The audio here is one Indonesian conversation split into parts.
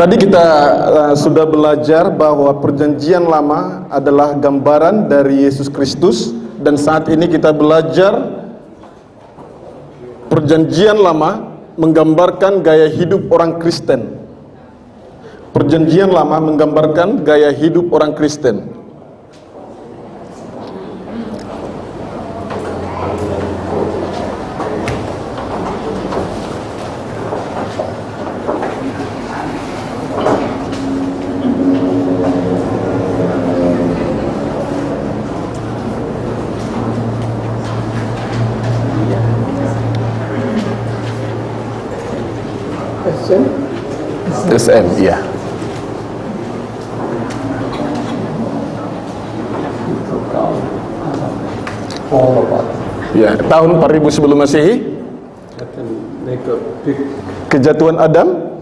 Tadi kita sudah belajar bahwa perjanjian lama adalah gambaran dari Yesus Kristus, dan saat ini kita belajar perjanjian lama menggambarkan gaya hidup orang Kristen. Perjanjian lama menggambarkan gaya hidup orang Kristen. SM, ya. Ya, tahun 4000 sebelum Masehi. Kejatuhan Adam.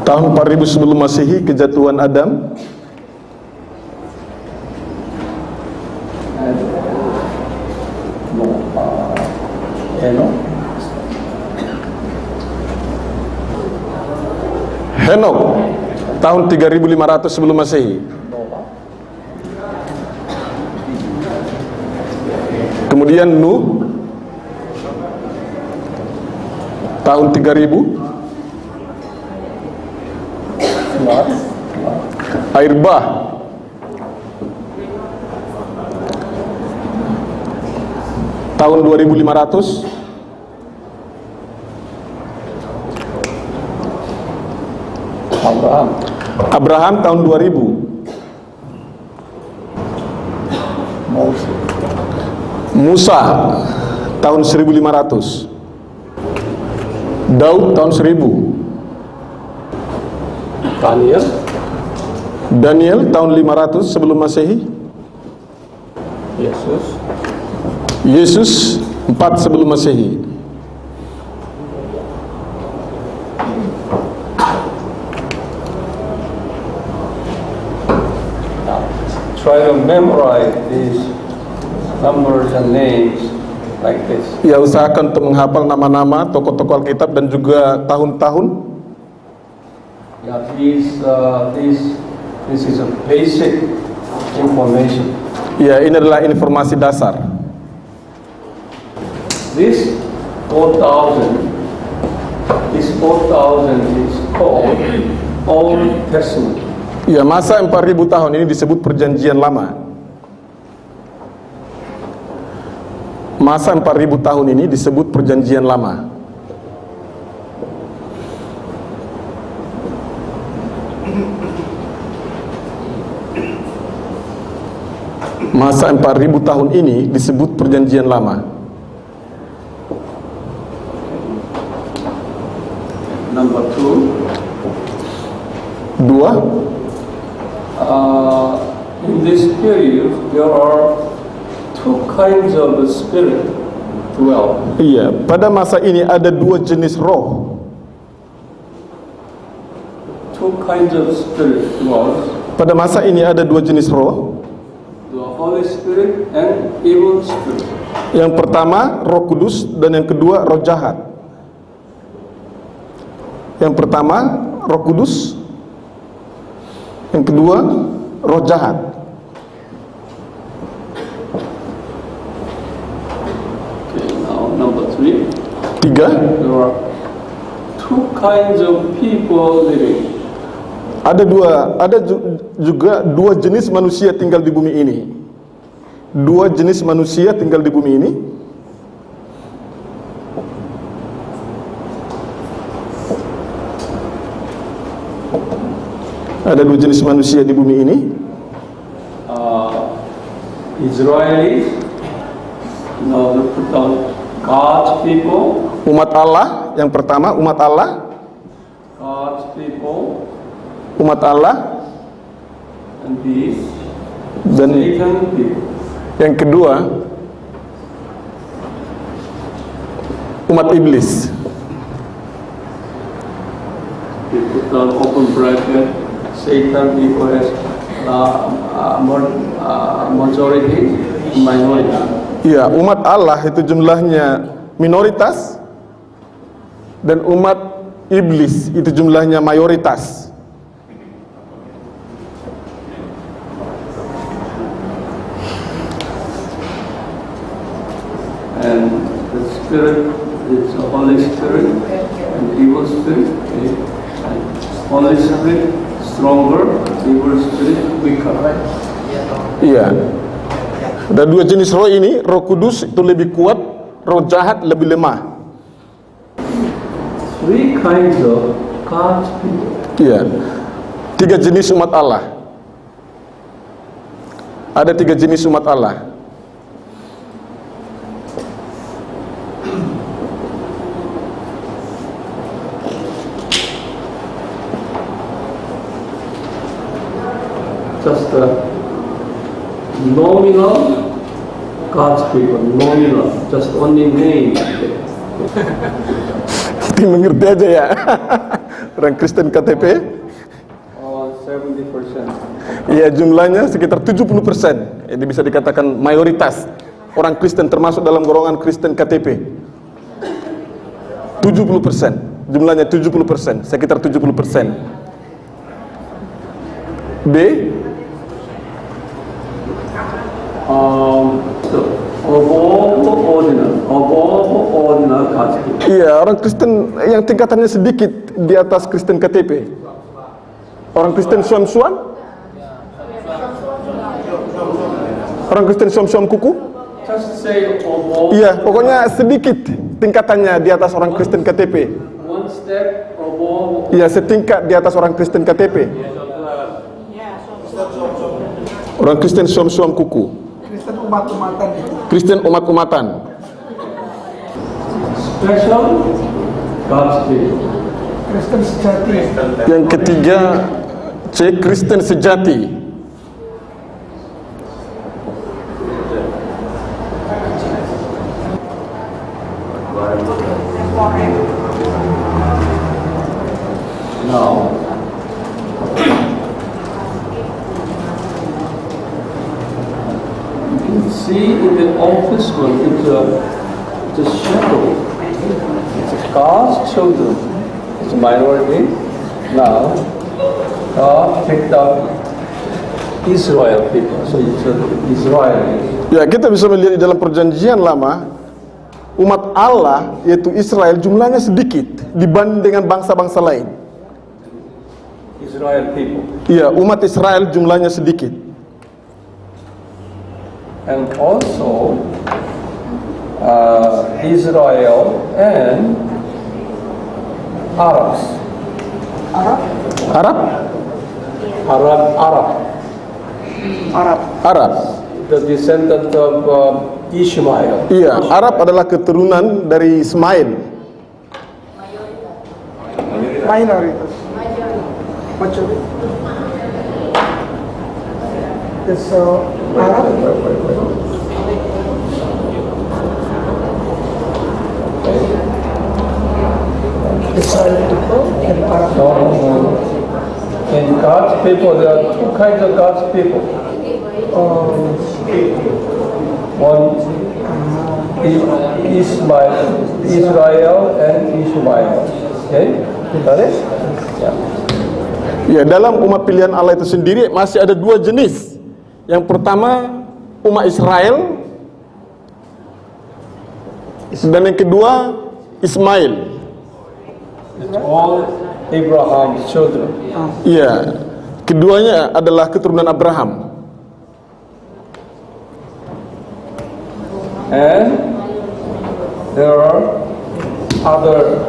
Tahun 4000 sebelum Masehi, kejatuhan Adam. Henok tahun 3500 sebelum Masehi. Kemudian Nuh tahun 3000. Air bah tahun 2500. Abraham tahun 2000. Musa tahun 1500. Daud tahun 1000. Daniel tahun 500 sebelum Masehi. Yesus 4 sebelum Masehi. Try to memorize these numbers and names like this. Ya, usahakan untuk menghafal nama-nama tokoh-tokoh Alkitab dan juga tahun-tahun. Yeah, this is a basic information. Ya, ini adalah informasi dasar. This 4000 is called Old Testament. Ya, masa 4000 tahun ini disebut perjanjian lama. Masa 4000 tahun ini disebut perjanjian lama. Masa 4000 tahun ini disebut perjanjian lama. Number 2. Dua. In this period, there are two kinds of spirit dwell. Iya, pada masa ini ada dua jenis roh. Two kinds of spirit dwells. Pada masa ini ada dua jenis roh. The Holy Spirit and evil spirit. Yang pertama Roh Kudus dan yang kedua roh jahat. Yang pertama Roh Kudus, yang kedua roh jahat. Okay, now number 3. Tiga. There are two kinds of people living. Ada juga dua jenis manusia tinggal di bumi ini. Dua jenis manusia tinggal di bumi ini. Ada dua jenis manusia di bumi ini. Israelis, God's people. Umat Allah, yang pertama umat Allah. God's people. Umat Allah. And these Dan Satan people. yang kedua umat iblis. We put down open bracket. Satan people has majority, minority. Ya, umat Allah itu jumlahnya minoritas, dan umat iblis itu jumlahnya mayoritas. And the spirit is a Holy Spirit and evil spirit. Okay? And Holy Spirit stronger, evil spirit weaker. Iya. Ada dua jenis roh ini, Roh Kudus itu lebih kuat, roh jahat lebih lemah. Three kinds of God's people. Iya. Tiga jenis umat Allah. Ada tiga jenis umat Allah. Just nominal God's people, nominal, just only name. Kita mengerti aja ya. Orang Kristen KTP. 70%. Ya, jumlahnya sekitar 70%. Jadi bisa dikatakan mayoritas orang Kristen termasuk dalam golongan Kristen KTP. 70%. Jumlahnya 70%, sekitar 70%. B. Above ordinal God's people. Iya, orang Kristen yang tingkatannya sedikit di atas Kristen KTP. Orang Kristen suam-suam? Orang Kristen suam-suam kuku? Just say above. Iya, pokoknya sedikit tingkatannya di atas orang Kristen KTP. One step above. Iya, setingkat di atas orang Kristen KTP. Orang Kristen suam-suam kuku. Kristen umat-umatan. Kristen umat-umatan. Special God's people. Kristen sejati. Yang ketiga, C. Kristen sejati. Now, you can see in the office one, it's a shadow. It's God's children. It's a minority. Now, God picked up Israel people. So it's Israel. Ya, kita bisa melihat di dalam perjanjian lama, umat Allah yaitu Israel jumlahnya sedikit dibanding dengan bangsa-bangsa lain. Israel people. Iya, umat Israel jumlahnya sedikit. And also, Israel and Arabs. Arab? Arab. The descendant of Ishmael. Iya, Arab adalah keturunan dari Ismail. Minoritas. Majority. It's Arab. Israel people and Arab. In God's people, there are two kinds of God's people. One Israel and Ishmael. Okay, got it? Yeah. Ya, dalam umat pilihan Allah itu sendiri masih ada dua jenis. Yang pertama umat Israel, dan yang kedua Ismail. It's all Abraham's children. Iya, keduanya adalah keturunan Abraham. And there are other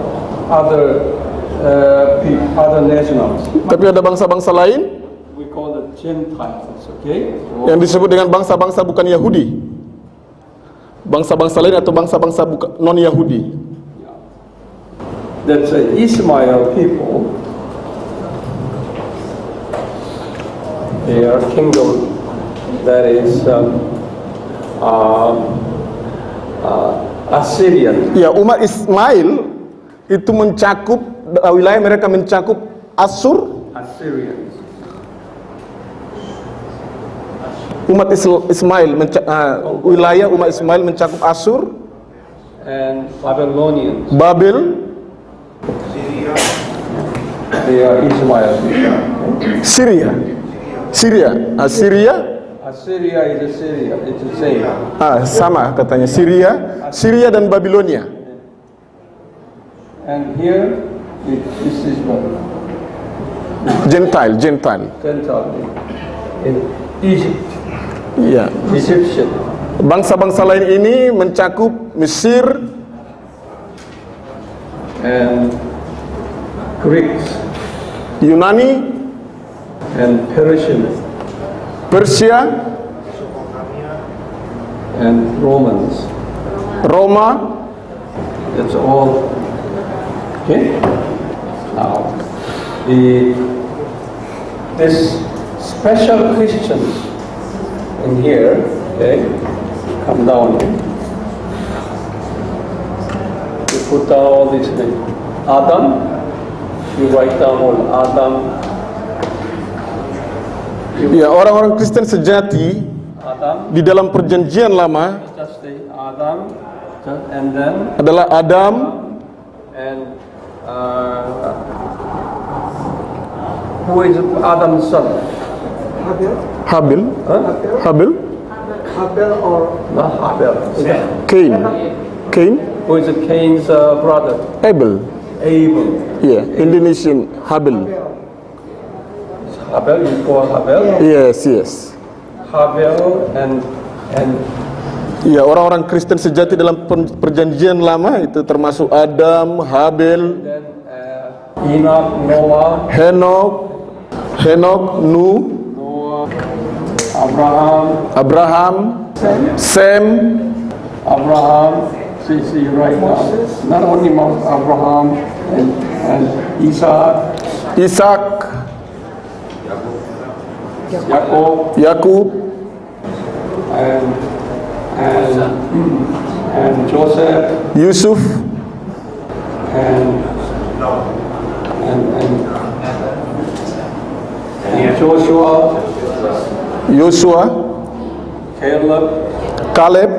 nationals. Tapi ada bangsa-bangsa lain We call the Gentiles. Okay. yang disebut dengan bangsa-bangsa bukan Yahudi. Bangsa-bangsa lain atau bangsa-bangsa non-Yahudi. That's Ishmael people. They are kingdom that is Assyrian. Ya, umat Ismail itu mencakup wilayah mereka mencakup Assyrians. Umat Ismail, wilayah umat Ismail mencakup Asyur, and Babylonians. Babel, They are Ismail. Syria. Syria, Assyria is Assyria. It's the same. sama katanya Syria dan Babilonia. And here, this is what Gentile. Gentile in Egypt. Iya. Egyptian. Bangsa-bangsa lain ini mencakup Mesir, And Greeks Yunani, and Persian Persia, and Romans. Roma. That's all. Okay. Now, this special Christians in here. Okay. Come down. You put down all these names. Adam. You write down all Adam. Ya, orang-orang Kristen sejati Adam. di dalam perjanjian lama Just the Adam. And then adalah Adam, and who is Adam's son? Habil. Habil, Habil or Not Abel. Cain, Who is Cain's brother? Abel. Abel. Ya, Indonesian Habil. Abel is called Abel. Yes. Abel and Ya, orang-orang Kristen sejati dalam perjanjian lama itu termasuk Adam, Habil, then Enoch, Noah, Henok, Nuh, Abraham, Sem, Abraham. See right now. Not only Mount Abraham and Isaac, Ishak, Jacob, Yakub, and Joseph, Yusuf, and Joshua, Caleb,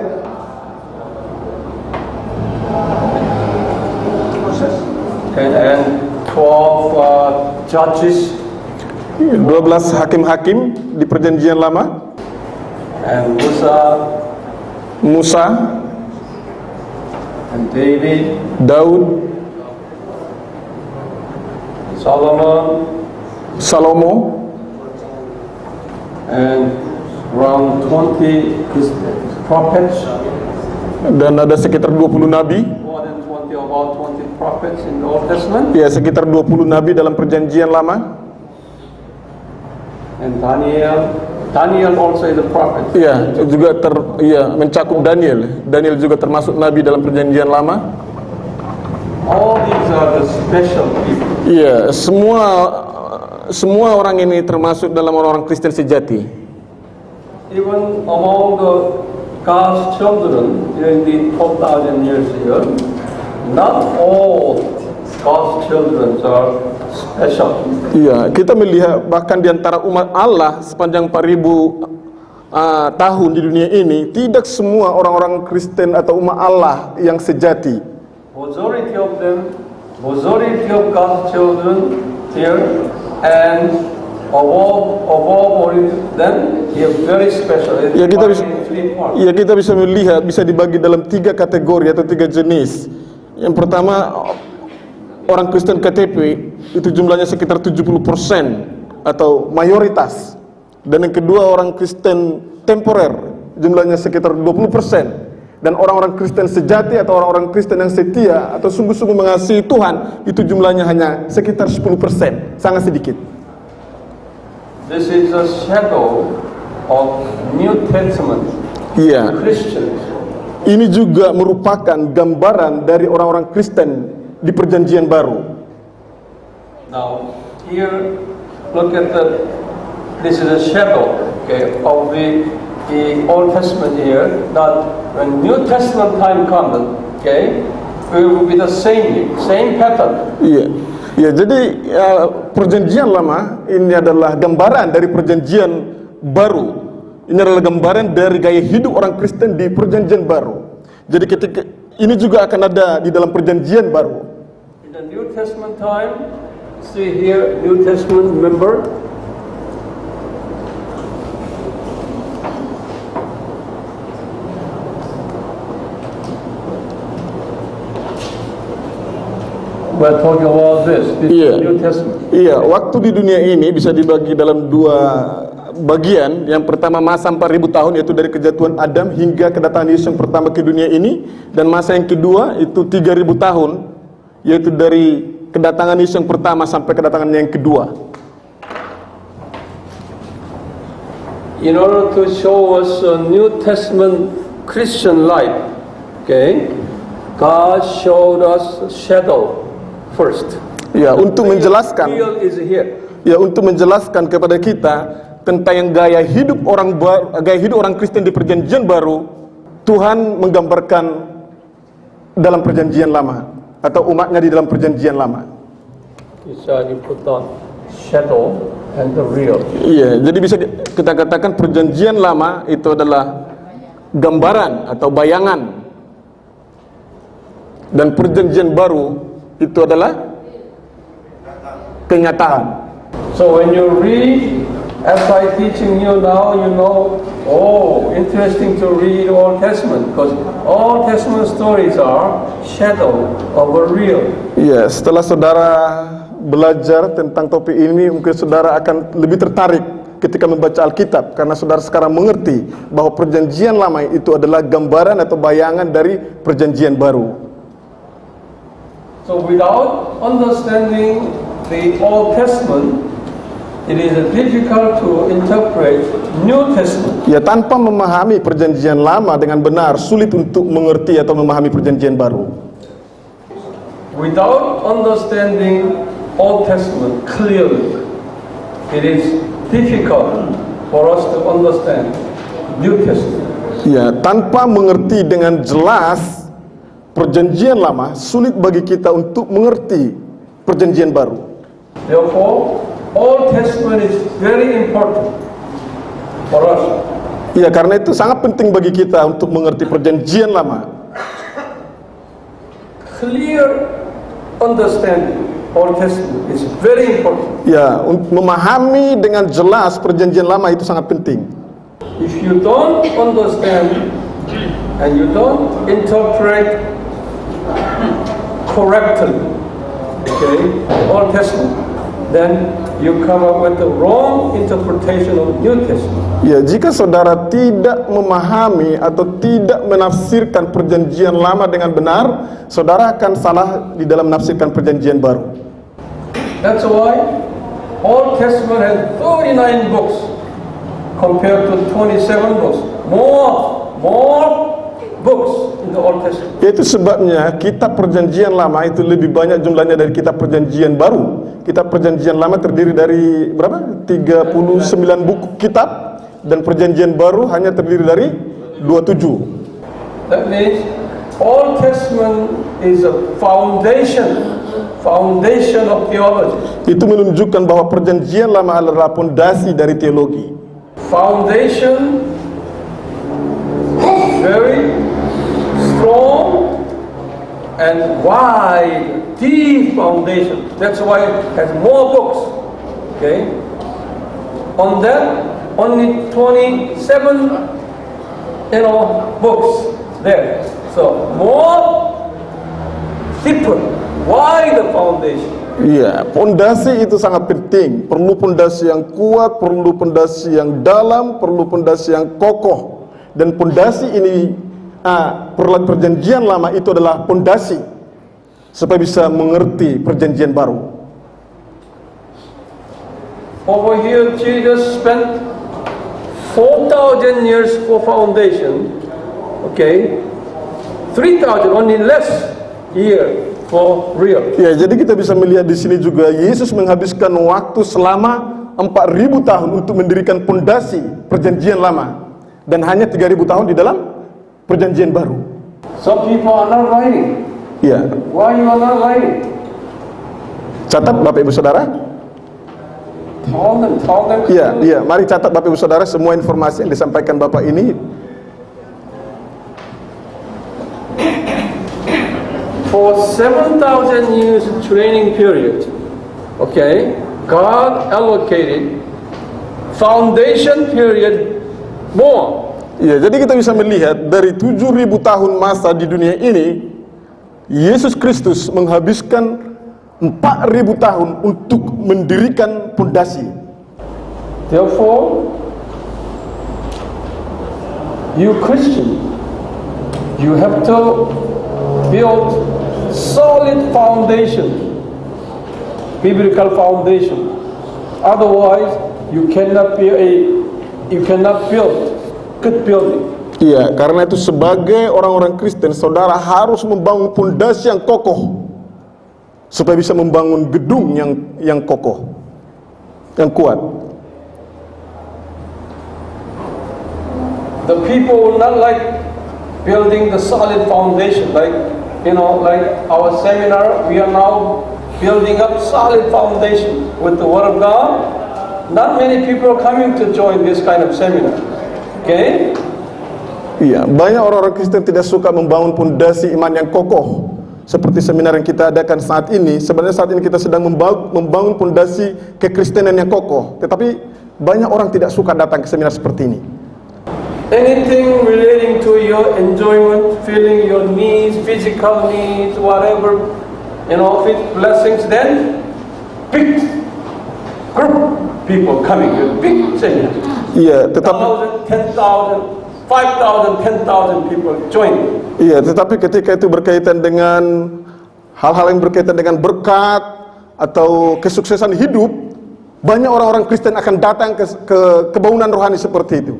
and 12 judges, 12 hakim-hakim di perjanjian lama, and Musa, and David, Daud, Salomo, and around 20 prophets, dan ada sekitar 20 nabi. more than 20, about 20 prophets in the Old Testament, Ya, sekitar 20 nabi dalam perjanjian lama. and Daniel also is a prophet. Ya, juga mencakup Daniel. Daniel juga termasuk nabi dalam perjanjian lama. All these are the special people. Iya, semua orang ini termasuk dalam orang-orang Kristen sejati. Even among the God's children during the 12,000 years here, not all God's children are special. Iya, kita melihat bahkan di antara umat Allah sepanjang 4.000 tahun di dunia ini, tidak semua orang-orang Kristen atau umat Allah yang sejati. Majority of God's children here, and above them, he is very special. Ya, Three parts. kita bisa melihat, bisa dibagi dalam 3 kategori atau 3 jenis. Yang pertama, orang Kristen KTP itu jumlahnya sekitar 70% atau mayoritas. Dan yang kedua, orang Kristen temporer jumlahnya sekitar 20%. Dan orang-orang Kristen sejati atau orang-orang Kristen yang setia atau sungguh-sungguh mengasihi Tuhan itu jumlahnya hanya sekitar 10%, sangat sedikit. This is a shadow of New Testament Iya. Christians. Ini juga merupakan gambaran dari orang-orang Kristen di perjanjian baru. Now, here, look at this is a shadow, okay, of the Old Testament here, that when New Testament time comes, okay, it will be the same pattern. Iya. Ya, jadi perjanjian lama ini adalah gambaran dari perjanjian baru ini adalah gambaran dari gaya hidup orang Kristen di perjanjian baru. Jadi ketika ini juga akan ada di dalam perjanjian baru. In the New Testament time, see here, New Testament member. We're talking about this Iya. New Testament. Iya, waktu di dunia ini bisa dibagi dalam dua bagian. Yang pertama masa 4000 tahun, yaitu dari kejatuhan Adam hingga kedatangan Yesus yang pertama ke dunia ini. Dan masa yang kedua itu 3000 tahun, yaitu dari kedatangan Yesus yang pertama sampai kedatangan yang kedua. In order to show us a New Testament Christian life, okay, God showed us shadow first. Ya, untuk menjelaskan, Real is here. ya untuk menjelaskan kepada kita tentang yang gaya hidup orang Kristen di perjanjian baru, Tuhan menggambarkan dalam perjanjian lama atau umatnya di dalam perjanjian lama. Bisa put on shadow and the real. Iya, jadi bisa kita katakan perjanjian lama itu adalah gambaran atau bayangan, dan perjanjian baru itu adalah kenyataan. So when you read, as I teaching you now, you know, oh, interesting to read Old Testament, because Old Testament stories are shadow of a real. Iya, setelah saudara belajar tentang topik ini, mungkin saudara akan lebih tertarik ketika membaca Alkitab, karena saudara sekarang mengerti bahwa perjanjian lama itu adalah gambaran atau bayangan dari perjanjian baru. So without understanding the Old Testament, it is difficult to interpret New Testament. Ya, tanpa memahami perjanjian lama dengan benar, sulit untuk mengerti atau memahami perjanjian baru. Without understanding Old Testament clearly, it is difficult for us to understand New Testament. Ya, tanpa mengerti dengan jelas perjanjian lama, sulit bagi kita untuk mengerti perjanjian baru. Therefore, Old Testament is very important for us. Ya, karena itu sangat penting bagi kita untuk mengerti perjanjian lama. Clear understanding Old Testament is very important. Ya, untuk memahami dengan jelas perjanjian lama itu sangat penting. If you don't understand and you don't interpret correctly, okay, Old Testament, then you come up with the wrong interpretation of New Testament. Ya, jika saudara tidak memahami atau tidak menafsirkan perjanjian lama dengan benar, saudara akan salah di dalam menafsirkan perjanjian baru. That's why Old Testament has 39 books compared to 27 books. More books in the Old Testament. Itu sebabnya kitab perjanjian lama itu lebih banyak jumlahnya dari kitab perjanjian baru. Kitab perjanjian lama terdiri dari berapa? 39 buku kitab, dan perjanjian baru hanya terdiri dari 27. That means Old Testament is a foundation of theology. Itu menunjukkan bahwa perjanjian lama adalah pondasi dari teologi. Foundation, very strong and wide, deep foundation. That's why it has more books. Okay. On that, only 27, books there. So more deeper, wider foundation. Iya, pondasi itu sangat penting. Perlu pondasi yang kuat, perlu pondasi yang dalam, perlu pondasi yang kokoh. Dan pondasi ini, perjanjian lama itu adalah pondasi supaya bisa mengerti perjanjian baru. Over here, Jesus spent 4,000 years for foundation. Okay, 3,000, only less year for real. Ya, jadi kita bisa melihat di sini juga Yesus menghabiskan waktu selama 4.000 tahun untuk mendirikan pondasi perjanjian lama, dan hanya 3.000 tahun di dalam perjanjian baru. Some people are not writing. Ya, Why you are not writing? catat Bapak Ibu Saudara. tell them. Iya, mari catat Bapak Ibu Saudara semua informasi yang disampaikan Bapak ini. For 7,000 years training period, okay, God allocated foundation period more. Ya, jadi kita bisa melihat dari 7.000 tahun masa di dunia ini, Yesus Kristus menghabiskan 4.000 tahun untuk mendirikan pondasi. Therefore, you Christian, you have to build solid foundation, biblical foundation. Otherwise, you cannot build good building. Iya, karena itu sebagai orang-orang Kristen, saudara harus membangun pondasi yang kokoh supaya bisa membangun gedung yang kokoh, yang kuat. The people will not like building the solid foundation, like our seminar. We are now building up solid foundation with the Word of God. Not many people are coming to join this kind of seminar. Okay? Iya, banyak orang-orang Kristen tidak suka membangun pondasi iman yang kokoh seperti seminar yang kita adakan saat ini. Sebenarnya saat ini kita sedang membangun pondasi kekristenan yang kokoh, tetapi banyak orang tidak suka datang ke seminar seperti ini. Anything relating to your enjoyment, feeling your needs, physical needs, whatever, blessings, then big group people coming, big seminar. Iya, tetapi 1,000, 10,000, 5,000, 10,000 people join. Iya, tetapi ketika itu berkaitan dengan hal-hal yang berkaitan dengan berkat atau kesuksesan hidup, banyak orang-orang Kristen akan datang ke kebangunan rohani seperti itu.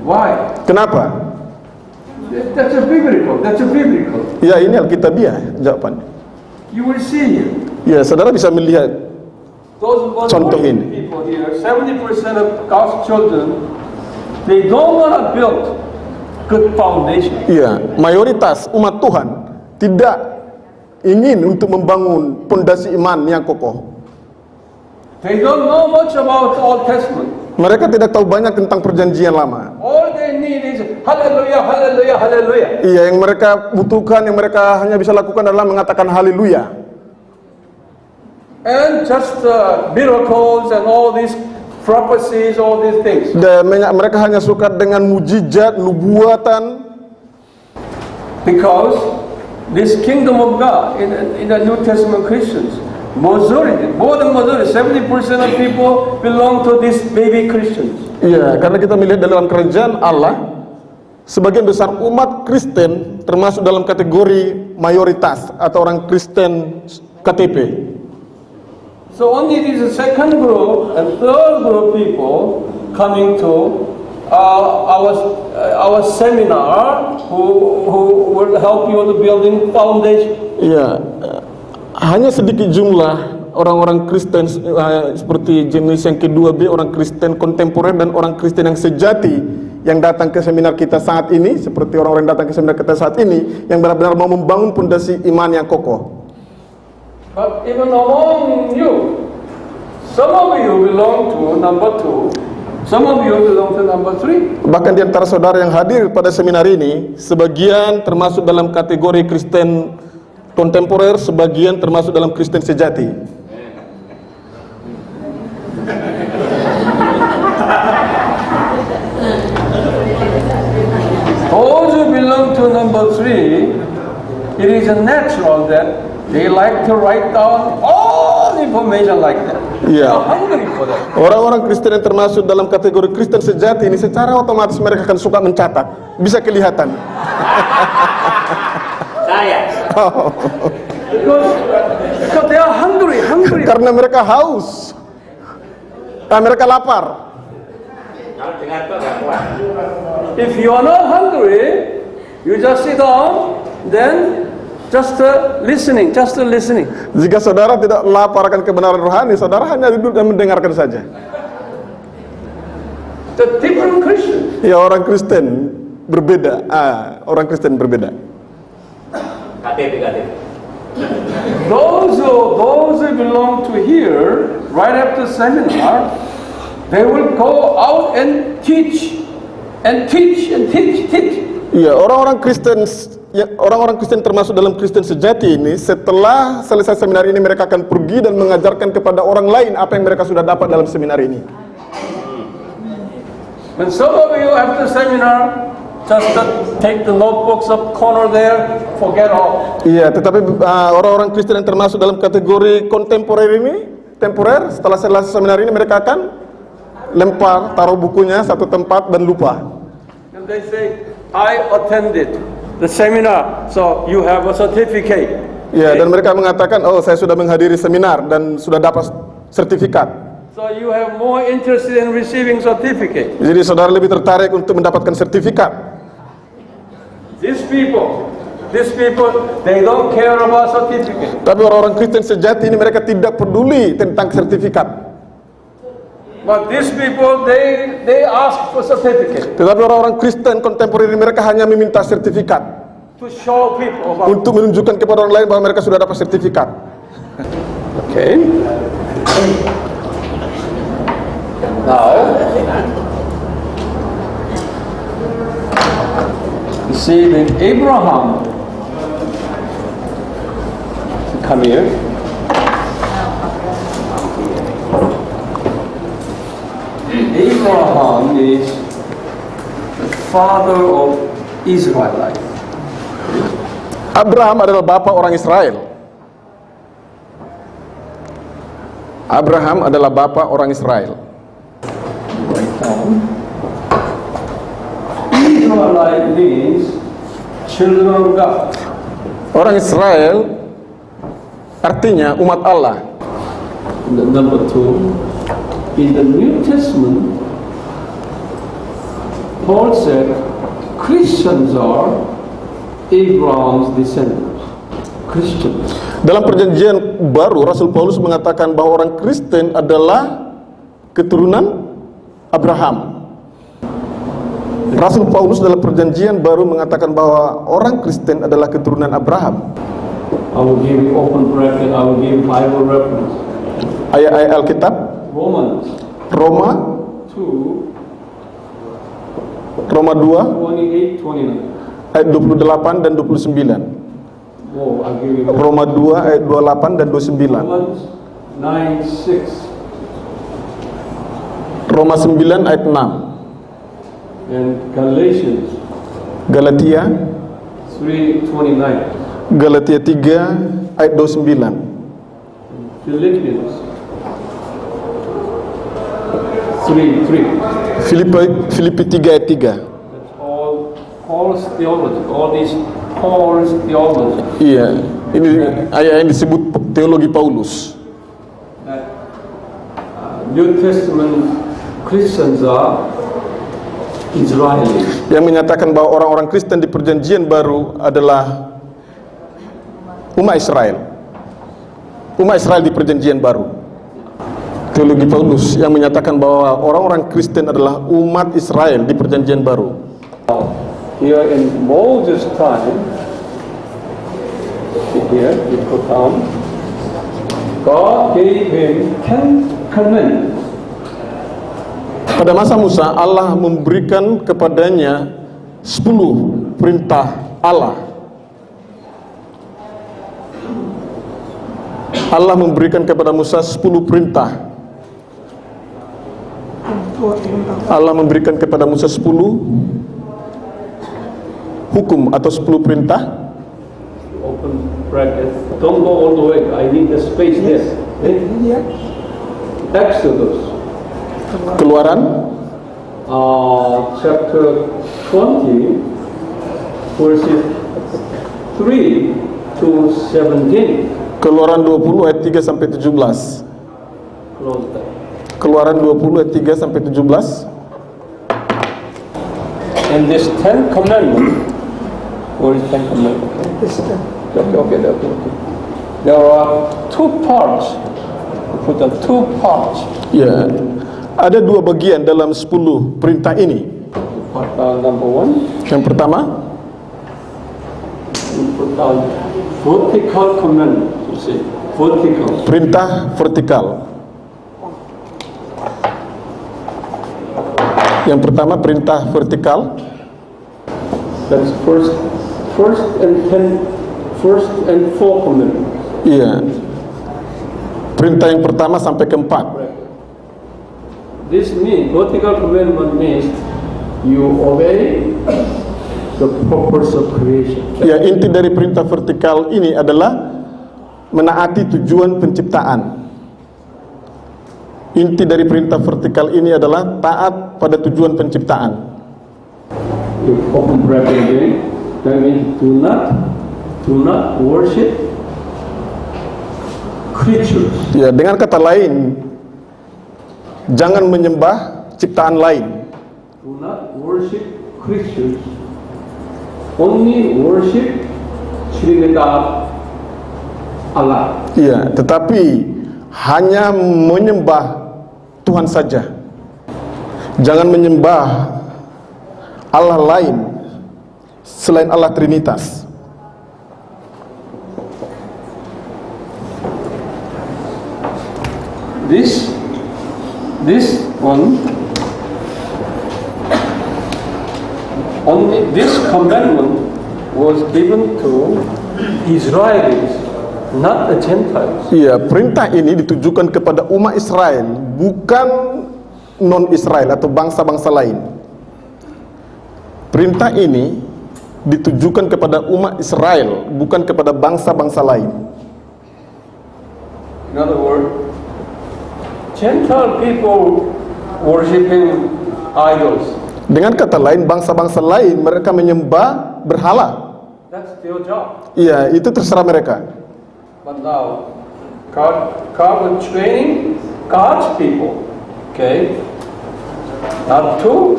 Why? Kenapa? That's a biblical. Ya, ini Alkitabiah jawabannya. You will see here. Ya, saudara bisa melihat Those contoh ini. people here, 70% of God's children, they don't want to build good foundation. Iya, mayoritas umat Tuhan tidak ingin untuk membangun pondasi iman yang kokoh. They don't know much about the Old Testament. Mereka tidak tahu banyak tentang perjanjian lama. All they need is hallelujah, hallelujah, hallelujah. Iya, yang mereka butuhkan, yang mereka hanya bisa lakukan adalah mengatakan haleluya. And just miracles and all these prophecies, all these things. Dan mereka hanya suka dengan mujizat, nubuatan. Because this kingdom of God in the New Testament Christians, more than majority, 70% of people belong to these baby Christians. Iya, karena kita melihat dalam kerajaan Allah, sebagian besar umat Kristen termasuk dalam kategori mayoritas atau orang Kristen KTP. So only this second group and third group people coming to our seminar who will help you to building foundation. Iya, hanya sedikit jumlah orang-orang Kristen seperti jenis yang kedua B, orang Kristen kontemporer dan orang Kristen yang sejati yang datang ke seminar kita saat ini, seperti orang-orang yang datang ke seminar kita saat ini yang benar-benar mau membangun pondasi iman yang kokoh. But even among you, some of you belong to number 2, some of you belong to number 3. Bahkan di antara saudara yang hadir pada seminar ini, sebagian termasuk dalam kategori Kristen kontemporer, sebagian termasuk dalam Kristen sejati. Those who belong to number 3, it is natural that they like to write down all information like that. Iya. They're hungry for that. Orang-orang Kristen yang termasuk dalam kategori Kristen sejati ini secara otomatis mereka akan suka mencatat. Bisa kelihatan. Saya. Because they are hungry. Karena mereka haus. Mereka lapar. Kalau dengar tuh nggak kuat. If you are not hungry, you just sit down, then just listening. Jika saudara tidak lapar akan kebenaran rohani, saudara hanya duduk dan mendengarkan saja. The different Christians. Ya, orang Kristen berbeda. Orang Kristen berbeda. KTP. Those who belong to here right after seminar, they will go out and teach, and teach, and teach, teach. Iya, orang-orang Kristen termasuk dalam Kristen sejati ini, setelah selesai seminar ini mereka akan pergi dan mengajarkan kepada orang lain apa yang mereka sudah dapat dalam seminar ini. When some of you after seminar just take the notebooks up corner there, forget all. Iya, tetapi orang-orang Kristen yang termasuk dalam kategori kontemporer ini, temporer, setelah selesai seminar ini mereka akan lempar, taruh bukunya satu tempat dan lupa. And they say, I attended the seminar, so you have a certificate. Ya, dan mereka mengatakan, oh saya sudah menghadiri seminar dan sudah dapat sertifikat. So you have more interest in receiving certificate. Jadi saudara lebih tertarik untuk mendapatkan sertifikat. These people, they don't care about certificate. Tapi orang-orang Kristen sejati ini mereka tidak peduli tentang sertifikat. But these people, they ask for certificate. Tetapi orang-orang Kristen kontemporer ini mereka hanya meminta sertifikat. To show people about. Untuk menunjukkan kepada orang lain bahwa mereka sudah dapat sertifikat. Okay. Now, you see that Abraham, come here. Abraham is the father of Israelites. Abraham adalah bapa orang Israel. Abraham adalah bapa orang Israel. Israelite means children of God. Orang Israel artinya umat Allah. Number two, in the New Testament, Paul said Christians are Abraham's descendants. Christians. Dalam perjanjian baru, Rasul Paulus mengatakan bahwa orang Kristen adalah keturunan Abraham. Rasul Paulus dalam perjanjian baru mengatakan bahwa orang Kristen adalah keturunan Abraham. I will give you open bracket, I will give Bible reference. Ayat-ayat Alkitab, Romans Roma 2, Roma 2 28, 29. ayat 28 dan 29. Oh, I'll give you more. Roma 2 ayat 28 dan 29. Romans 9, 6. Roma 9 ayat 6. And Galatians Galatia 3:29. Galatia 3 ayat 29. Philippians 3:3. Filipi 3 ayat 3. That's all Paul's theology. All these Paul's theology. Iya, ini ayat yang disebut teologi Paulus. That New Testament Christians are Israelis. Yang menyatakan bahwa orang-orang Kristen di perjanjian baru adalah umat Israel. Umat Israel di perjanjian baru. Teologi Paulus yang menyatakan bahwa orang-orang Kristen adalah umat Israel di perjanjian baru. Here in Moses' time, here you put down, God gave him 10 commandments. Pada masa Musa, Allah memberikan kepadanya 10 perintah Allah. Allah memberikan kepada Musa 10 perintah. Allah memberikan kepada Musa 10 hukum atau 10 perintah. Open bracket. Don't go all the way. I need the space there. Yeah. Exodus. Keluaran Chapter 20, verses 3 to 17. Keluaran 20 ayat 3 sampai 17. Close that. Keluaran 20 ayat 3 sampai 17. And this 10 commandments, what is 10 commandments? Okay. There are 2 parts. Put the 2 parts. Ya, ada 2 bagian dalam 10 perintah ini. Part number 1. Yang pertama, You put down vertical commandment. You see, vertical. perintah vertikal. Yang pertama perintah vertikal. That's first and fourth commandment. Iya. Perintah yang pertama sampai keempat. This means vertical commandment means you obey the purpose of creation. Ya, inti dari perintah vertikal ini adalah menaati tujuan penciptaan. Inti dari perintah vertikal ini adalah taat pada tujuan penciptaan. You open bracket again. That means do not worship creatures. Ya, dengan kata lain, jangan menyembah ciptaan lain. Do not worship creatures. Only worship Trinidad Allah. Ya, tetapi hanya menyembah Tuhan saja. Jangan menyembah Allah lain selain Allah Trinitas. This one, only this commandment was given to Israelis, not the Gentiles. Iya, perintah ini ditujukan kepada umat Israel, bukan non-Israel atau bangsa-bangsa lain. Perintah ini ditujukan kepada umat Israel, bukan kepada bangsa-bangsa lain. In other words, Gentile people worshiping idols. Dengan kata lain, bangsa-bangsa lain mereka menyembah berhala. That's their job. Iya, itu terserah mereka. But now, God was training God's people, okay? Not to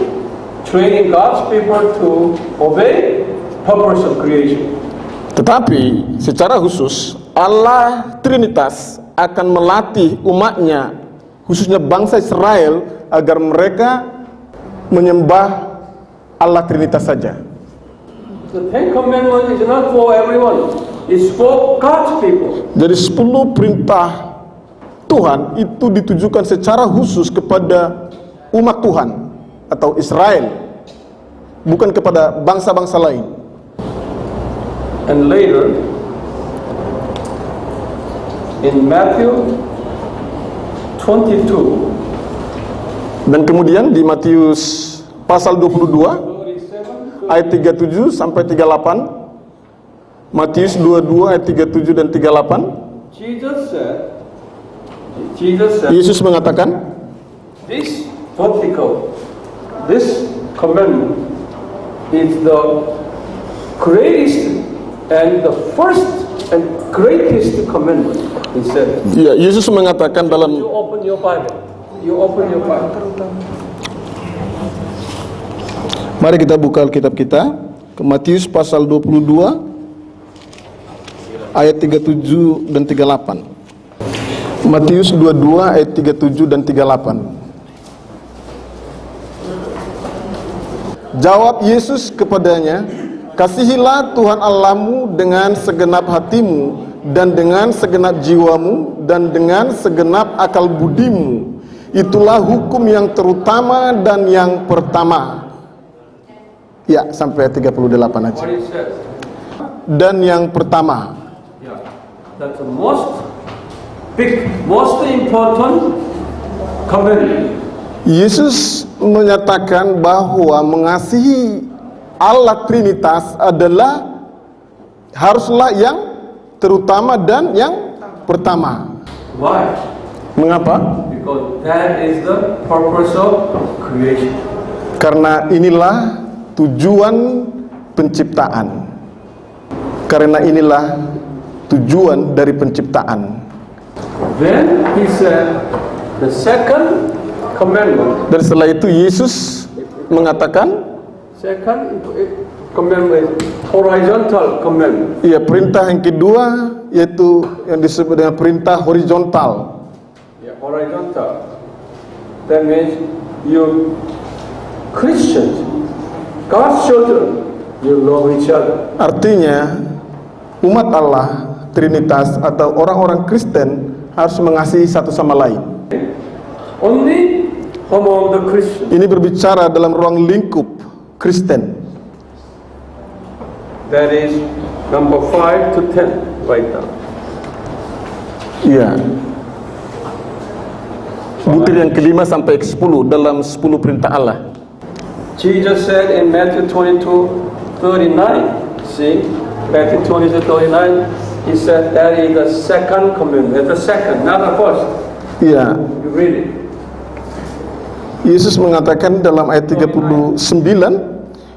training God's people to obey purpose of creation. Tetapi secara khusus Allah Trinitas akan melatih umatnya, khususnya bangsa Israel, agar mereka menyembah Allah Trinitas saja. The Ten Commandments is not for everyone. It's for God's people. Jadi 10 perintah Tuhan itu ditujukan secara khusus kepada umat Tuhan atau Israel, bukan kepada bangsa-bangsa lain. And later, in Matthew 22, Dan kemudian di Matius pasal 22 ayat 37 sampai 38, Matius 22 ayat 37 dan 38, Jesus said, Yesus mengatakan, this vertical, this commandment is the greatest and the first and greatest commandment. He said, ya, Yesus mengatakan dalam you open your Bible. You open your Bible. Mari kita buka Alkitab kita ke Matius pasal 22 ayat 37 dan 38. Matius 22 ayat 37 dan 38. Jawab Yesus kepadanya, kasihilah Tuhan Allahmu dengan segenap hatimu dan dengan segenap jiwamu dan dengan segenap akal budimu. Itulah hukum yang terutama dan yang pertama. Ya, sampai 38 aja. What he says? Dan yang pertama. Yeah, that's the most big, most important commandment. Yesus menyatakan bahwa mengasihi Allah Trinitas adalah haruslah yang terutama dan yang pertama. Why? Mengapa? Because that is the purpose of creation. Karena inilah tujuan penciptaan. Karena inilah tujuan dari penciptaan. Then he said, the second commandment. Dan setelah itu Yesus mengatakan, Second commandment, horizontal commandment. ya, perintah yang kedua yaitu yang disebut dengan perintah horizontal. Yeah, horizontal. That means you Christians, God's children, you love each other. Artinya umat Allah Trinitas atau orang-orang Kristen harus mengasihi satu sama lain. Only among the Christians. Ini berbicara dalam ruang lingkup Kristen. That is number 5 to 10 right now. Iya. Butir yang kelima sampai ke 10 dalam 10 perintah Allah. Jesus said in Matthew 22:39, see, Matthew 22:39, he said that is the second commandment, the second, not the first. Iya. You read it. Yesus mengatakan dalam ayat 39,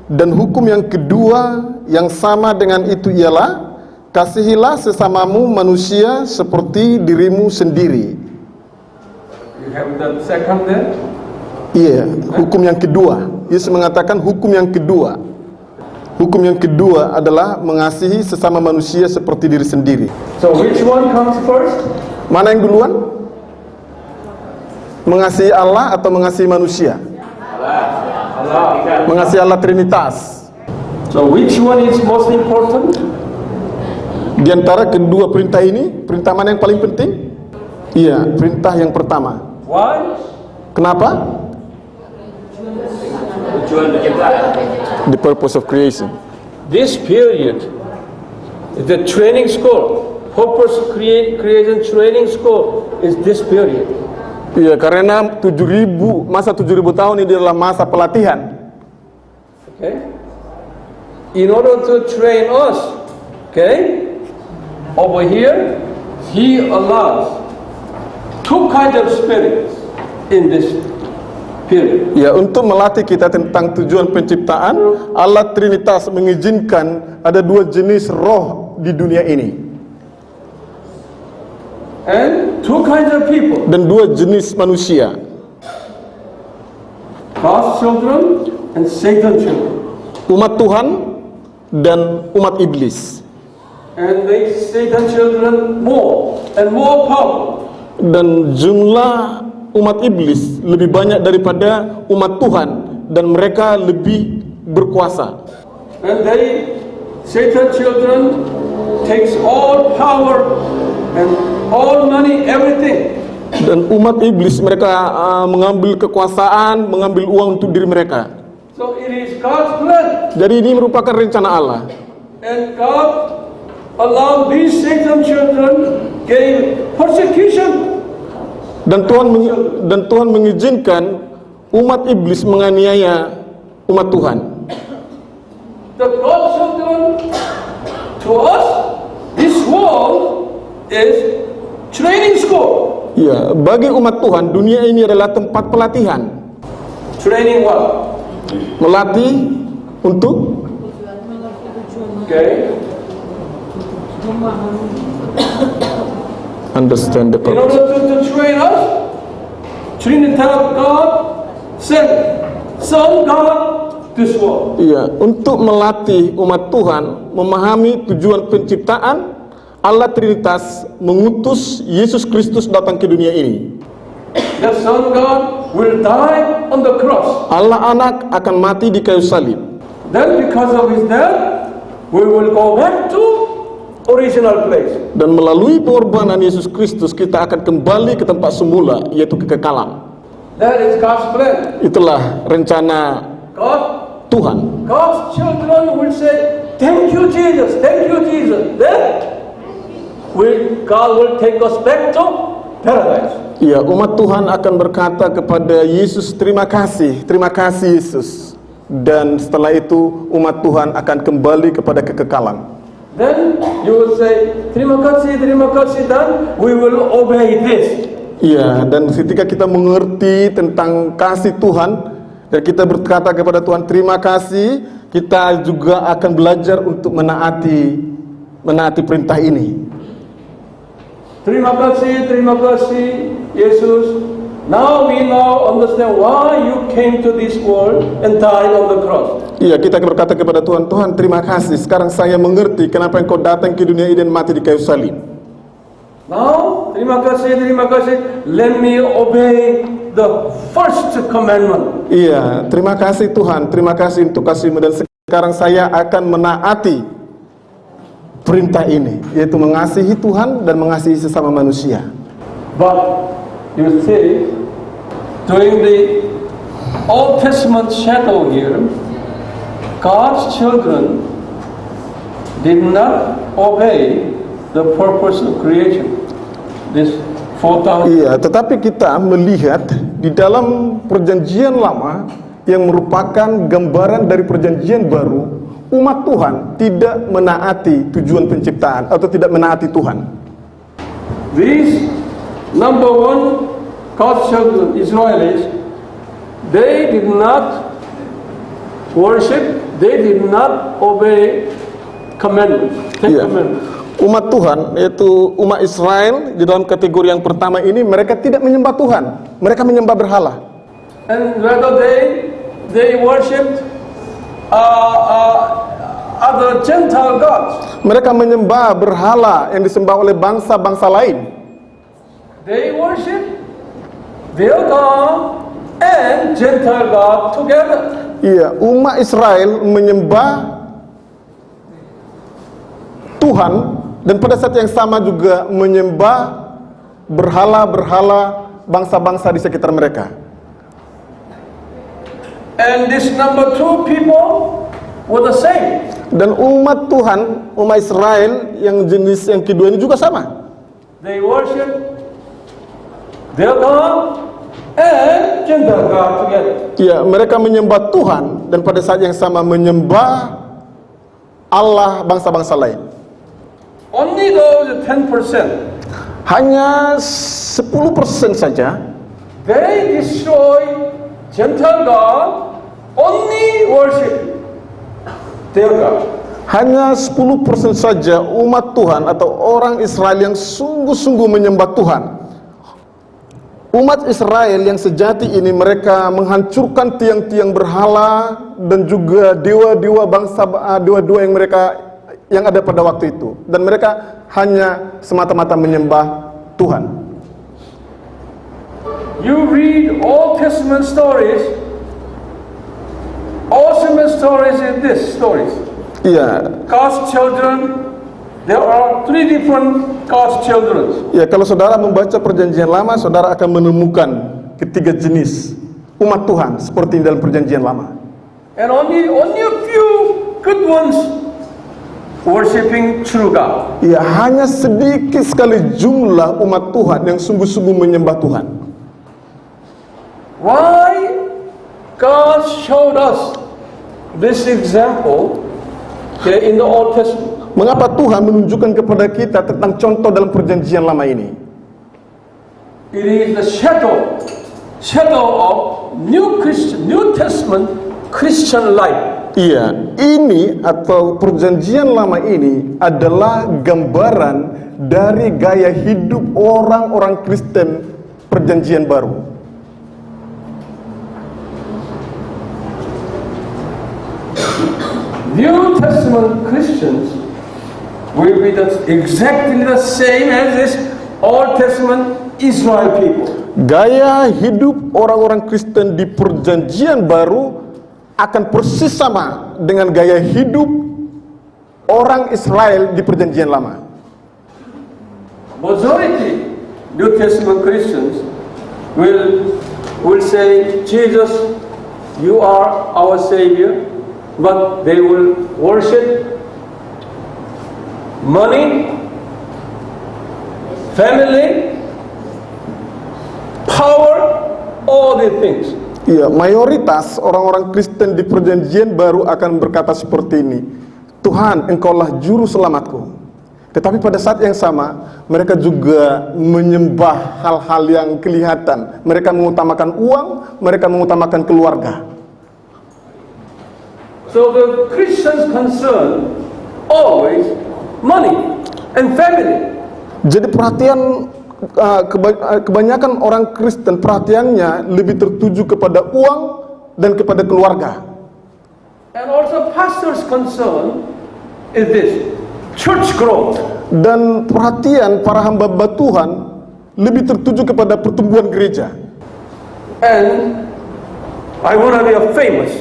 dan hukum yang kedua yang sama dengan itu ialah, kasihilah sesamamu manusia seperti dirimu sendiri. You have the second there? Iya, hukum yang kedua. Yesus mengatakan hukum yang kedua. Hukum yang kedua adalah mengasihi sesama manusia seperti diri sendiri. So which one comes first? Mana yang duluan? Mengasihi Allah atau mengasihi manusia? Allah. Mengasihi Allah Trinitas. So which one is most important? Di antara kedua perintah ini, perintah mana yang paling penting? Iya, perintah yang pertama. Why? Kenapa? Tujuan penciptaan. The purpose of creation. This period is the training school. Purpose creation training school is this period. Iya, karena masa 7.000 tahun ini adalah masa pelatihan. Okay? In order to train us, okay? Over here, He allows two kinds of spirits in this period. Ya, untuk melatih kita tentang tujuan penciptaan, Allah Trinitas mengizinkan ada dua jenis roh di dunia ini. And two kinds of people. Dan dua jenis manusia. God's children and Satan's children. Umat Tuhan dan umat iblis. And they Satan's children more and more powerful. Dan jumlah umat iblis lebih banyak daripada umat Tuhan, dan mereka lebih berkuasa. And Satan's children takes all power and all money, everything. Dan umat iblis mereka mengambil kekuasaan, mengambil uang untuk diri mereka. So it is God's plan. Jadi ini merupakan rencana Allah. And God allowed these Satan's children gave persecution. Dan Tuhan mengizinkan umat iblis menganiaya umat Tuhan. The God's children, to us, this world is training school. Ya, bagi umat Tuhan, dunia ini adalah tempat pelatihan. Training what? Melatih untuk Okay. understand the In purpose. order to train us, Trinity God sent Son God this world. Iya, untuk melatih umat Tuhan memahami tujuan penciptaan, Allah Trinitas mengutus Yesus Kristus datang ke dunia ini. The Son God will die on the cross. Allah Anak akan mati di kayu salib. Then because of His death, we will go back to original place. Dan melalui pengorbanan Yesus Kristus kita akan kembali ke tempat semula, yaitu kekekalan. That is God's plan. Itulah rencana Tuhan. God's children will say, "Thank you, Jesus. Thank you, Jesus." Then God will take us back to paradise. Ya, umat Tuhan akan berkata kepada Yesus, terima kasih Yesus. Dan setelah itu umat Tuhan akan kembali kepada kekekalan. Then you will say, terima kasih, dan we will obey this. Ya, dan ketika kita mengerti tentang kasih Tuhan dan kita berkata kepada Tuhan terima kasih, kita juga akan belajar untuk menaati perintah ini. Terima kasih, Yesus. Now we understand why you came to this world and died on the cross. Iya, kita berkata kepada Tuhan, Tuhan terima kasih. Sekarang saya mengerti kenapa Engkau datang ke dunia ini dan mati di kayu salib. Now, terima kasih. Let me obey the first commandment. Iya, terima kasih Tuhan. Terima kasih untuk kasih-Mu, dan sekarang saya akan menaati perintah ini, yaitu mengasihi Tuhan dan mengasihi sesama manusia. But you see, during the Old Testament shadow here, God's children did not obey the purpose of creation. This 4,000. Iya, tetapi kita melihat di dalam perjanjian lama yang merupakan gambaran dari perjanjian baru, umat Tuhan tidak menaati tujuan penciptaan atau tidak menaati Tuhan. These number one God's children, Israelis, they did not worship, they did not obey commandments, Ten Iya. Commandments. Umat Tuhan, yaitu umat Israel di dalam kategori yang pertama ini, mereka tidak menyembah Tuhan, mereka menyembah berhala. And rather they worshipped other Gentile gods. Mereka menyembah berhala yang disembah oleh bangsa-bangsa lain. They worship their God and Gentile God together. Iya, umat Israel menyembah Tuhan dan pada saat yang sama juga menyembah berhala-berhala bangsa-bangsa di sekitar mereka. And this number two people were the same. Dan umat Tuhan, umat Israel yang jenis yang kedua ini juga sama. They worship their God and Gentile God together. Ya, mereka menyembah Tuhan dan pada saat yang sama menyembah Allah bangsa-bangsa lain. Only those 10%, Hanya 10% saja they destroy Gentile God, only worship their God. hanya 10% saja umat Tuhan atau orang Israel yang sungguh-sungguh menyembah Tuhan. Umat Israel yang sejati ini mereka menghancurkan tiang-tiang berhala dan juga dewa-dewa bangsa dewa-dewa yang ada pada waktu itu, dan mereka hanya semata-mata menyembah Tuhan. You read Old Testament stories, awesome stories in this stories. Iya, God's children, there are 3 different God's children. ya kalau saudara membaca perjanjian lama, saudara akan menemukan ketiga jenis umat Tuhan seperti dalam perjanjian lama. And only a few good ones worshiping true God. Ya, hanya sedikit sekali jumlah umat Tuhan yang sungguh-sungguh menyembah Tuhan. Why God showed us this example in the Old Testament? Mengapa Tuhan menunjukkan kepada kita tentang contoh dalam perjanjian lama ini? It is the shadow of New Testament Christian life. Iya, ini atau perjanjian lama ini adalah gambaran dari gaya hidup orang-orang Kristen perjanjian baru. New Testament Christians will be exactly the same as this Old Testament Israel people. Gaya hidup orang-orang Kristen di perjanjian baru akan persis sama dengan gaya hidup orang Israel di perjanjian lama. Majority New Testament Christians will say, Jesus, you are our Savior, but they will worship money, family, power, all these things. Iya, mayoritas orang-orang Kristen di perjanjian baru akan berkata seperti ini, Tuhan, Engkaulah juru selamatku. Tetapi pada saat yang sama, mereka juga menyembah hal-hal yang kelihatan. Mereka mengutamakan uang, mereka mengutamakan keluarga. So the Christians' concern always money and family. Jadi perhatian kebanyakan orang Kristen perhatiannya lebih tertuju kepada uang dan kepada keluarga. And also pastor's concern is this, church growth. Dan perhatian para hamba Tuhan lebih tertuju kepada pertumbuhan gereja. And I want to be famous.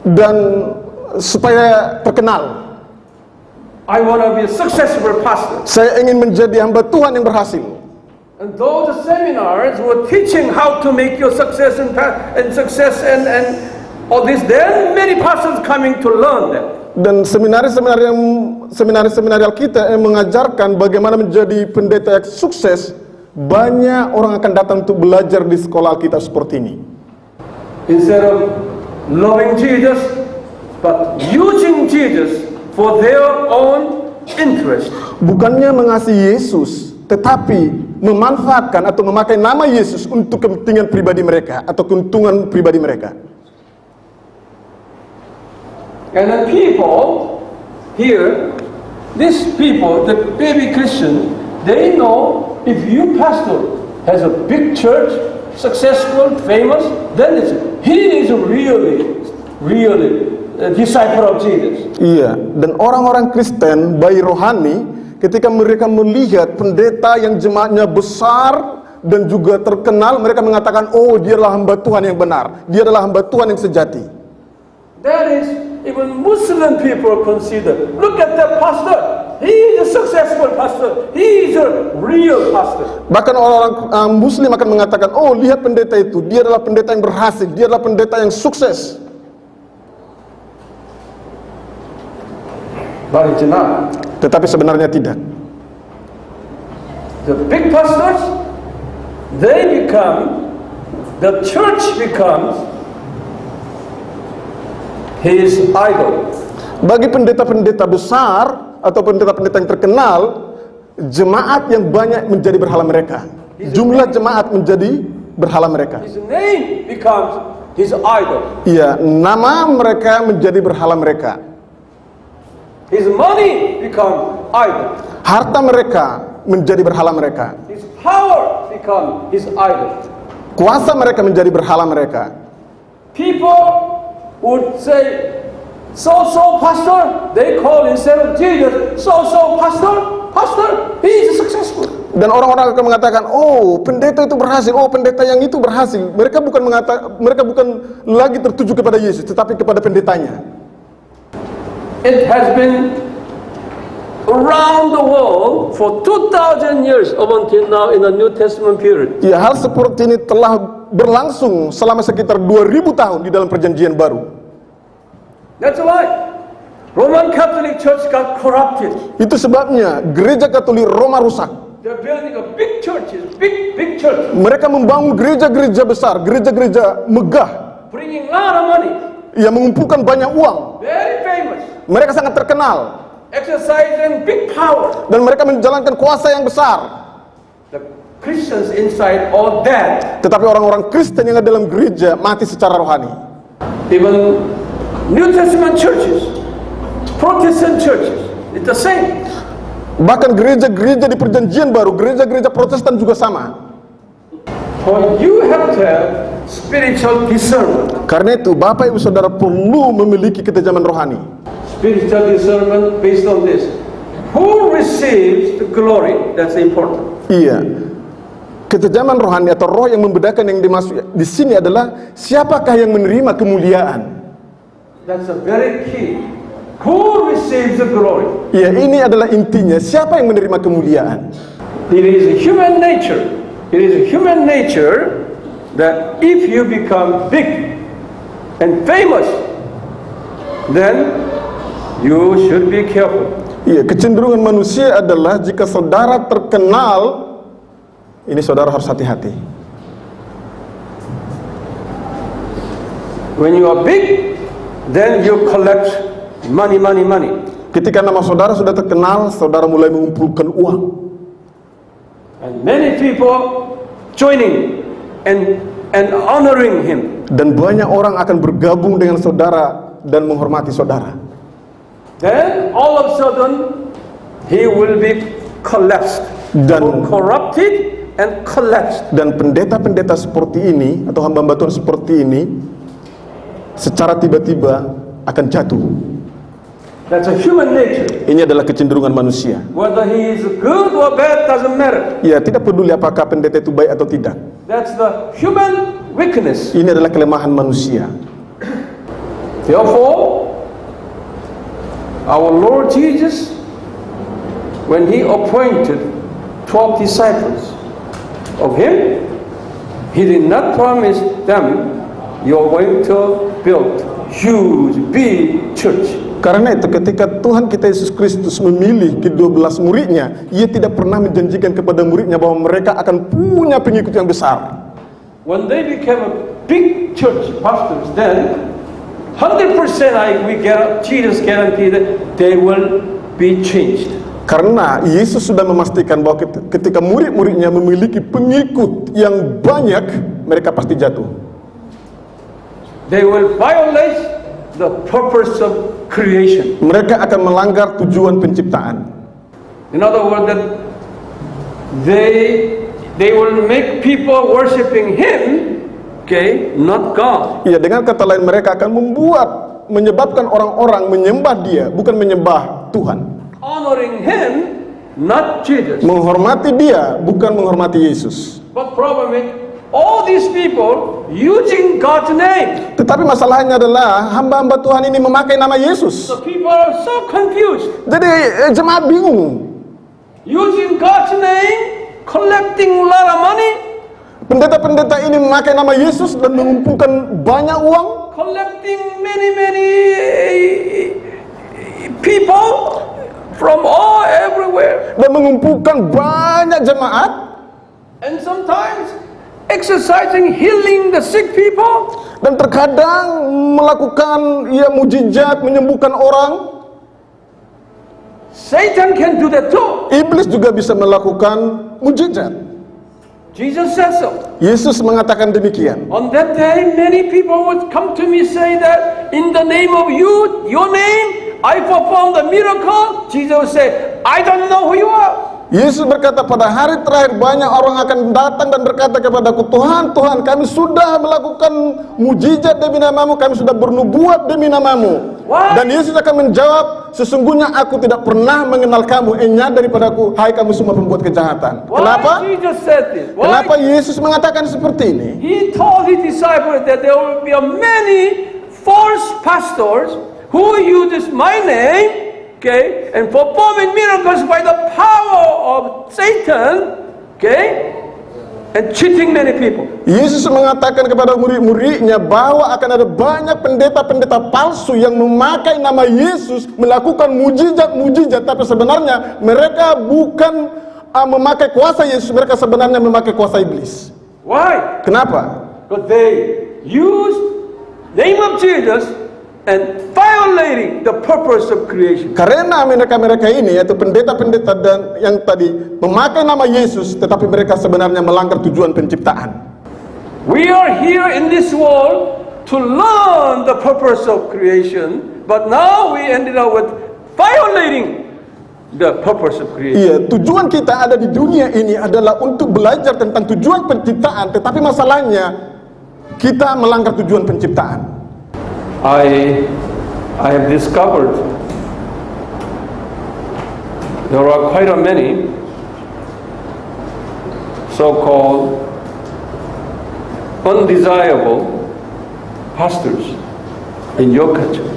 Dan supaya terkenal. I want to be a successful pastor. Saya ingin menjadi hamba Tuhan yang berhasil. And those seminars were teaching how to make your success and all this. Then many pastors coming to learn that. Dan seminari kita yang mengajarkan bagaimana menjadi pendeta yang sukses, banyak orang akan datang untuk belajar di sekolah kita seperti ini. Instead of loving Jesus, but using Jesus for their own interest. Bukannya mengasihi Yesus, tetapi memanfaatkan atau memakai nama Yesus untuk kepentingan pribadi mereka atau keuntungan pribadi mereka. And the people here, these people, the baby Christian, they know if you pastor has a big church, successful, famous, then he is really a disciple of Jesus. Iya, dan orang-orang Kristen, bayi rohani, ketika mereka melihat pendeta yang jemaatnya besar dan juga terkenal, mereka mengatakan, oh, dia adalah hamba Tuhan yang benar, dia adalah hamba Tuhan yang sejati. That is, even Muslim people consider, look at that pastor, he is a successful pastor, he is a real pastor. Bahkan orang-orang Muslim akan mengatakan, oh, lihat pendeta itu, dia adalah pendeta yang berhasil, dia adalah pendeta yang sukses. But it's not. Tetapi sebenarnya tidak. The big pastors, the church becomes his idol. Bagi pendeta-pendeta besar atau pendeta-pendeta yang terkenal, jemaat yang banyak menjadi berhala mereka. Jumlah jemaat menjadi berhala mereka. His name becomes his idol. Iya, nama mereka menjadi berhala mereka. His money becomes idol. Harta mereka menjadi berhala mereka. His power becomes his idol. Kuasa mereka menjadi berhala mereka. People would say, so-so pastor, they call instead of Jesus, so-so pastor, he is successful. Dan orang-orang akan mengatakan, oh, pendeta itu berhasil, oh, pendeta yang itu berhasil. Mereka bukan lagi tertuju kepada Yesus, tetapi kepada pendetanya. It has been around the world for 2,000 years up until now in the New Testament period. Ya, hal seperti ini telah berlangsung selama sekitar 2000 tahun di dalam perjanjian baru. That's why Roman Catholic Church got corrupted. Itu sebabnya gereja Katolik Roma rusak. They're building a big churches, big church, Mereka membangun gereja-gereja besar, gereja-gereja megah bringing a lot of money, yang mengumpulkan banyak uang. very famous, Mereka sangat terkenal exercising big power. dan mereka menjalankan kuasa yang besar. The Christians inside all dead. Tetapi orang-orang Kristen yang ada dalam gereja mati secara rohani. Even New Testament churches, Protestant churches, it's the same. Bahkan gereja-gereja di perjanjian baru, gereja-gereja Protestan juga sama. For you have to have spiritual discernment. Karena itu Bapak Ibu Saudara perlu memiliki ketajaman rohani. Spiritual discernment based on this. Who receives the glory? That's important. Iya. Ketajaman rohani atau roh yang membedakan yang dimaksud di sini adalah siapakah yang menerima kemuliaan. That's a very key. Who receives the glory? Iya, ini adalah intinya. Siapa yang menerima kemuliaan? It is human nature. It is human nature that if you become big and famous, then you should be careful. Iya, kecenderungan manusia adalah jika saudara terkenal, ini saudara harus hati-hati. When you are big, then you collect money. Ketika nama saudara sudah terkenal, saudara mulai mengumpulkan uang. And many people joining and honoring him. Dan banyak orang akan bergabung dengan saudara dan menghormati saudara. Then all of a sudden he will be collapsed, corrupted and collapsed. Dan pendeta-pendeta seperti ini atau hamba-hamba Tuhan seperti ini secara tiba-tiba akan jatuh. That's a human nature. Ini adalah kecenderungan manusia. Whether he is good or bad doesn't matter. Ya, tidak peduli apakah pendeta itu baik atau tidak. That's the human weakness. Ini adalah kelemahan manusia. Therefore, our Lord Jesus, when he appointed 12 disciples, of Him. He did not promise them, you're going to build huge, big church. Karena itu ketika Tuhan kita Yesus Kristus memilih ke-12 muridnya, Ia tidak pernah menjanjikan kepada muridnya bahwa mereka akan punya pengikut yang besar. When they became a big church pastors, then 100% Jesus guaranteed that they will be changed. Karena Yesus sudah memastikan bahwa ketika murid-muridnya memiliki pengikut yang banyak, mereka pasti jatuh. They will violate the purpose of creation. Mereka akan melanggar tujuan penciptaan. In other words, that they will make people worshiping Him, okay, not God. Iya, dengan kata lain mereka akan menyebabkan orang-orang menyembah Dia, bukan menyembah Tuhan. Honoring Him, not Jesus. Menghormati Dia, bukan menghormati Yesus. But problem is, all these people using God's name. Tetapi masalahnya adalah hamba-hamba Tuhan ini memakai nama Yesus. So people are so confused. Jadi jemaat bingung. Using God's name, collecting a lot of money. Pendeta-pendeta ini memakai nama Yesus dan mengumpulkan banyak uang. Collecting many people from all everywhere. Dan mengumpulkan banyak jemaat. And sometimes exercising healing the sick people. Dan terkadang melakukan mujizat, menyembuhkan orang. Satan can do that too. Iblis juga bisa melakukan mujizat. Jesus says so. Yesus mengatakan demikian. On that day, many people would come to me say that in the name of you, your name, I perform the miracle. Jesus would say, I don't know who you are. Yesus berkata pada hari terakhir banyak orang akan datang dan berkata kepadaku, Tuhan, Tuhan, kami sudah melakukan mujizat demi namamu, kami sudah bernubuat demi namamu. Dan Yesus akan menjawab, sesungguhnya aku tidak pernah mengenal kamu, enyah daripadaku, hai kamu semua pembuat kejahatan. Kenapa? Kenapa Yesus mengatakan seperti ini? He told his disciples that there will be many false pastors who uses my name, okay, and performing miracles by the power of Satan, okay, and cheating many people. Yesus mengatakan kepada murid-muridnya bahwa akan ada banyak pendeta-pendeta palsu yang memakai nama Yesus melakukan mujizat-mujizat, tapi sebenarnya mereka bukan memakai kuasa Yesus, mereka sebenarnya memakai kuasa iblis. Why? Kenapa? Because they use name of Jesus and violating the purpose of creation. Karena mereka ini yaitu pendeta-pendeta dan yang tadi memakai nama Yesus, tetapi mereka sebenarnya melanggar tujuan penciptaan. We are here in this world to learn the purpose of creation, but now we ended up with violating the purpose of creation. Iya, tujuan kita ada di dunia ini adalah untuk belajar tentang tujuan penciptaan, tetapi masalahnya kita melanggar tujuan penciptaan. I have discovered there are quite a many so-called undesirable pastors in your country.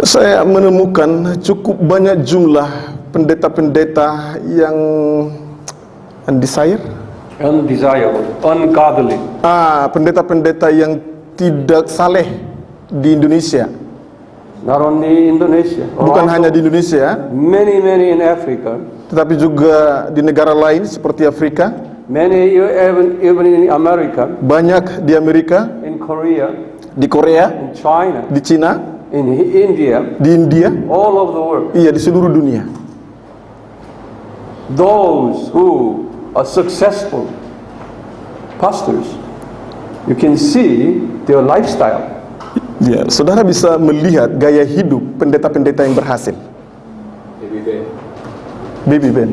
Saya menemukan cukup banyak jumlah pendeta-pendeta yang undesirable, ungodly. Pendeta-pendeta yang tidak saleh di Indonesia. Not only Indonesia, bukan hanya di Indonesia, many in Africa, tetapi juga di negara lain seperti Afrika, many even in America, banyak di Amerika, in Korea, di Korea, in China, di Cina, in India, di India, all over the world. Iya, di seluruh dunia. Those who are successful pastors, you can see their lifestyle. Ya, saudara bisa melihat gaya hidup pendeta-pendeta yang berhasil. Baby Ben.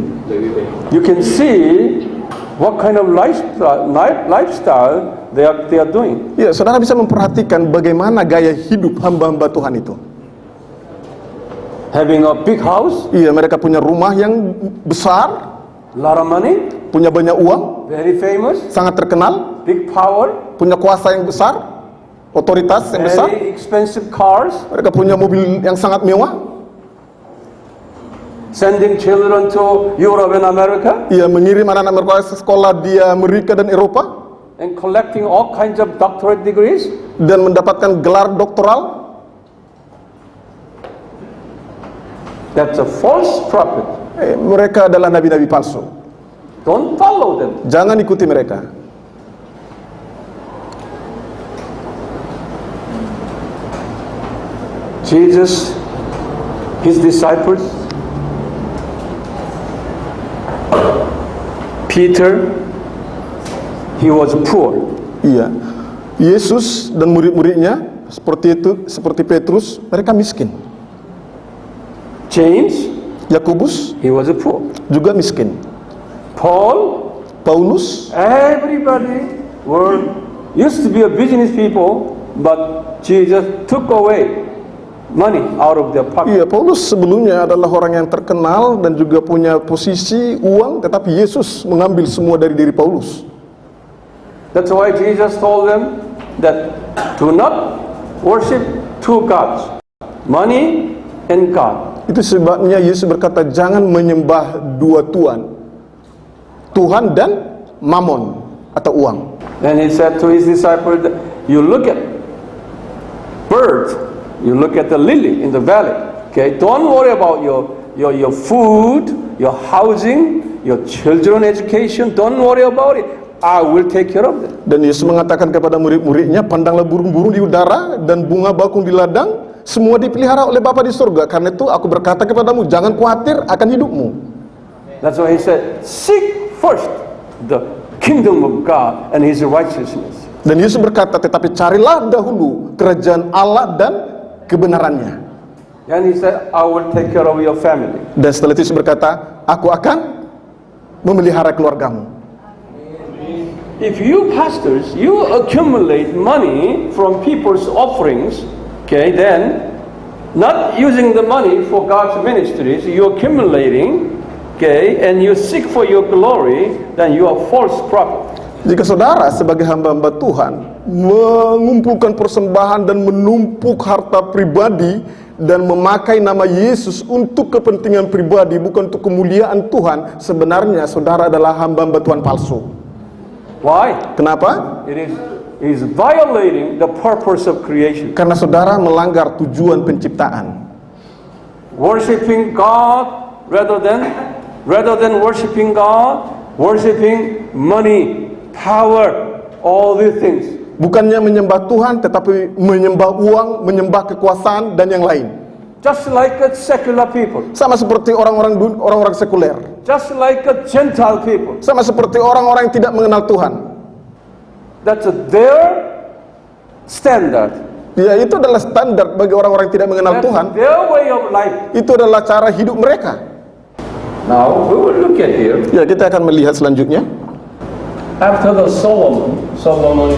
You can see what kind of lifestyle they are doing. Ya, saudara bisa memperhatikan bagaimana gaya hidup hamba-hamba Tuhan itu. Having a big house. Iya, mereka punya rumah yang besar. Lot of money. Punya banyak uang. Very famous. Sangat terkenal. Big power. Punya kuasa yang besar. Otoritas yang besar. Very expensive cars. Mereka punya mobil yang sangat mewah. sending children to Europe and America, Ia mengirim anak-anak mereka ke sekolah di Amerika dan Eropa and collecting all kinds of doctorate degrees. dan mendapatkan gelar doktoral. That's a false prophet. Mereka adalah nabi-nabi palsu. Don't follow them. Jangan ikuti mereka. Jesus, his disciples, Peter, he was poor. Iya. Yesus dan murid-muridnya seperti itu, seperti Petrus, mereka miskin. James, Yakobus he was poor. juga miskin. Paul, Paulus, everybody used to be a business people, but Jesus took away money out of their pocket. iya, Paulus sebelumnya adalah orang yang terkenal dan juga punya posisi uang, tetapi Yesus mengambil semua dari diri Paulus. That's why Jesus told them that do not worship two gods, money and God. Itu sebabnya Yesus berkata jangan menyembah dua Tuhan, Tuhan dan Mammon atau uang. And he said to his disciples, you look at birds, you look at the lily in the valley. Okay, don't worry about your food, your housing, your children education. Don't worry about it. I will take care of them. Dan Yesus mengatakan kepada murid-muridnya, pandanglah burung-burung di udara dan bunga bakung di ladang, semua dipelihara oleh Bapa di surga. Karena itu aku berkata kepadamu, jangan khawatir akan hidupmu. That's why he said, seek first the kingdom of God and his righteousness. Dan Yesus berkata, tetapi carilah dahulu kerajaan Allah dan kebenarannya. And he said, I will take care of your family. Dan setelah itu Yesus berkata, aku akan memelihara keluargamu. If you pastors, you accumulate money from people's offerings, okay, then not using the money for God's ministries, you're accumulating, okay, and you seek for your glory, then you are false prophet. Jika saudara sebagai hamba-hamba Tuhan mengumpulkan persembahan dan menumpuk harta pribadi dan memakai nama Yesus untuk kepentingan pribadi, bukan untuk kemuliaan Tuhan, sebenarnya saudara adalah hamba-hamba Tuhan palsu. Why? Kenapa? It is violating the purpose of creation. Karena saudara melanggar tujuan penciptaan. Worshipping God rather than worshipping God, worshipping money, power, all these things. Bukannya menyembah Tuhan, tetapi menyembah uang, menyembah kekuasaan dan yang lain. Just like a secular people, Sama seperti orang-orang sekuler. just like a Gentile people. Sama seperti orang-orang yang tidak mengenal Tuhan. That's their standard. Ya, itu adalah standar bagi orang-orang yang tidak mengenal That's Tuhan. their way of life. Itu adalah cara hidup mereka. Now we will look at here. Ya, kita akan melihat selanjutnya. After the Solomon